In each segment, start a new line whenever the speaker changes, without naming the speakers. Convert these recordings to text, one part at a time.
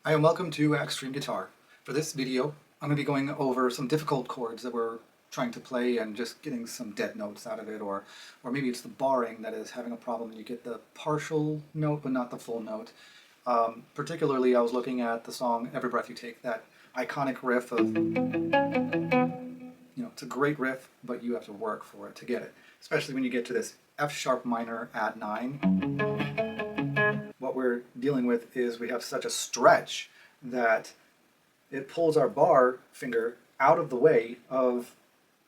Hi and welcome to Extreme Guitar. For this video, I'm going to be going over some difficult chords that we're trying to play and just getting some dead notes out of it, or maybe it's the barring that is having a problem and you get the partial note but not the full note. Particularly, I was looking at the song Every Breath You Take, that iconic riff of, it's a great riff, but you have to work for it to get it. Especially when you get to this F sharp minor add 9. What we're dealing with is we have such a stretch that it pulls our bar finger out of the way of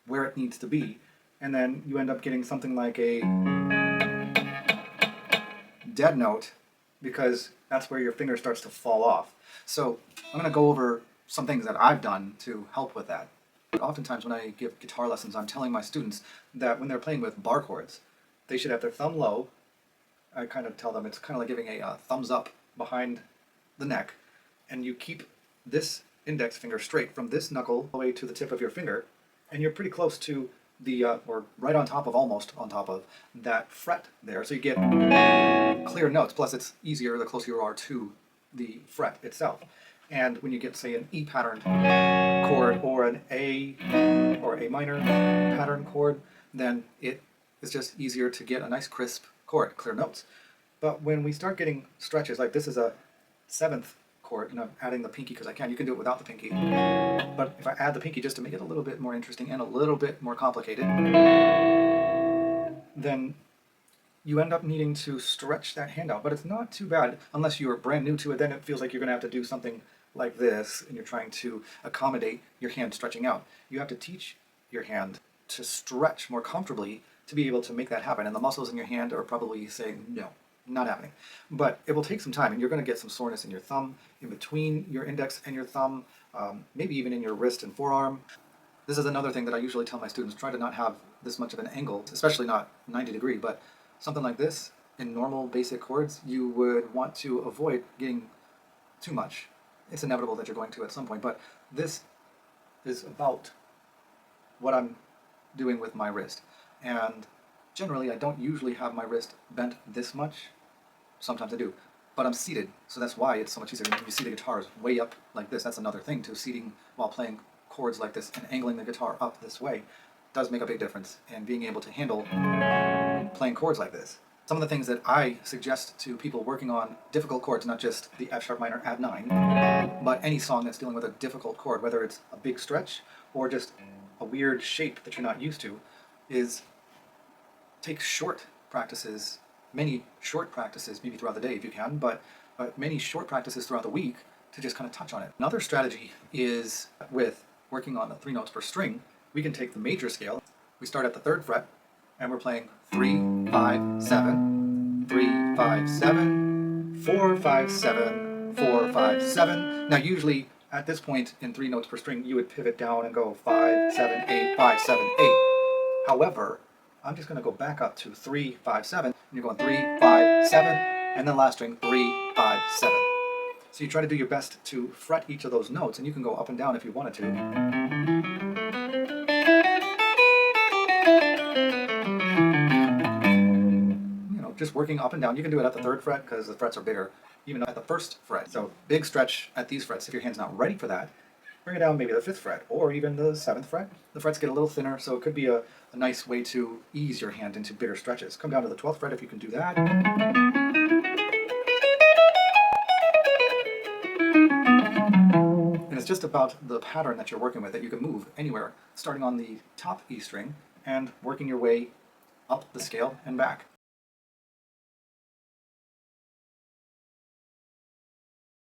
where it needs to be, and then you end up getting something like a dead note because that's where your finger starts to fall off. So I'm going to go over some things that I've done to help with that. Oftentimes when I give guitar lessons, I'm telling my students that when they're playing with bar chords, they should have their thumb low. I kind of tell them it's kind of like giving a thumbs up behind the neck, and you keep this index finger straight from this knuckle all the way to the tip of your finger, and you're pretty close to the, or right on top of, almost on top of that fret there, so you get clear notes. Plus it's easier the closer you are to the fret itself. And when you get, say, an E patterned chord or an A or A minor pattern chord, then it is just easier to get a nice crisp chord, clear notes. But when we start getting stretches, like this is a 7th chord, I'm adding the pinky because I can. You can do it without the pinky. But if I add the pinky just to make it a little bit more interesting and a little bit more complicated, then you end up needing to stretch that hand out. But it's not too bad unless you're brand new to it. Then it feels like you're going to have to do something like this, and you're trying to accommodate your hand stretching out. You have to teach your hand to stretch more comfortably to be able to make that happen. And the muscles in your hand are probably saying, no, not happening. But it will take some time, and you're going to get some soreness in your thumb, in between your index and your thumb, maybe even in your wrist and forearm. This is another thing that I usually tell my students: try to not have this much of an angle, especially not 90 degree, but something like this in normal basic chords, you would want to avoid getting too much. It's inevitable that you're going to at some point, but this is about what I'm doing with my wrist. And generally, I don't usually have my wrist bent this much. Sometimes I do, but I'm seated, so that's why it's so much easier. When you see the guitars way up like this, that's another thing too. Seating while playing chords like this and angling the guitar up this way does make a big difference in being able to handle playing chords like this. Some of the things that I suggest to people working on difficult chords, not just the F sharp minor add 9, but any song that's dealing with a difficult chord, whether it's a big stretch or just a weird shape that you're not used to, is take short practices, many short practices, maybe throughout the day if you can, but many short practices throughout the week to just kind of touch on it. Another strategy is with working on the 3 notes per string. We can take the major scale. We start at the 3rd fret, and we're playing 3, 5, 7, 3, 5, 7, 4, 5, 7, 4, 5, 7. Now usually at this point in 3 notes per string, you would pivot down and go 5, 7, 8, 5, 7, 8. However, I'm just going to go back up to 3, 5, 7, and you're going 3, 5, 7, and then last string 3, 5, 7. So you try to do your best to fret each of those notes, and you can go up and down if you wanted to. Just working up and down. You can do it at the 3rd fret because the frets are bigger, even at the 1st fret. So big stretch at these frets. If your hand's not ready for that, bring it down maybe the 5th fret or even the 7th fret. The frets get a little thinner, so it could be a nice way to ease your hand into bigger stretches. Come down to the 12th fret if you can do that. And it's just about the pattern that you're working with, that you can move anywhere, starting on the top E string and working your way up the scale and back.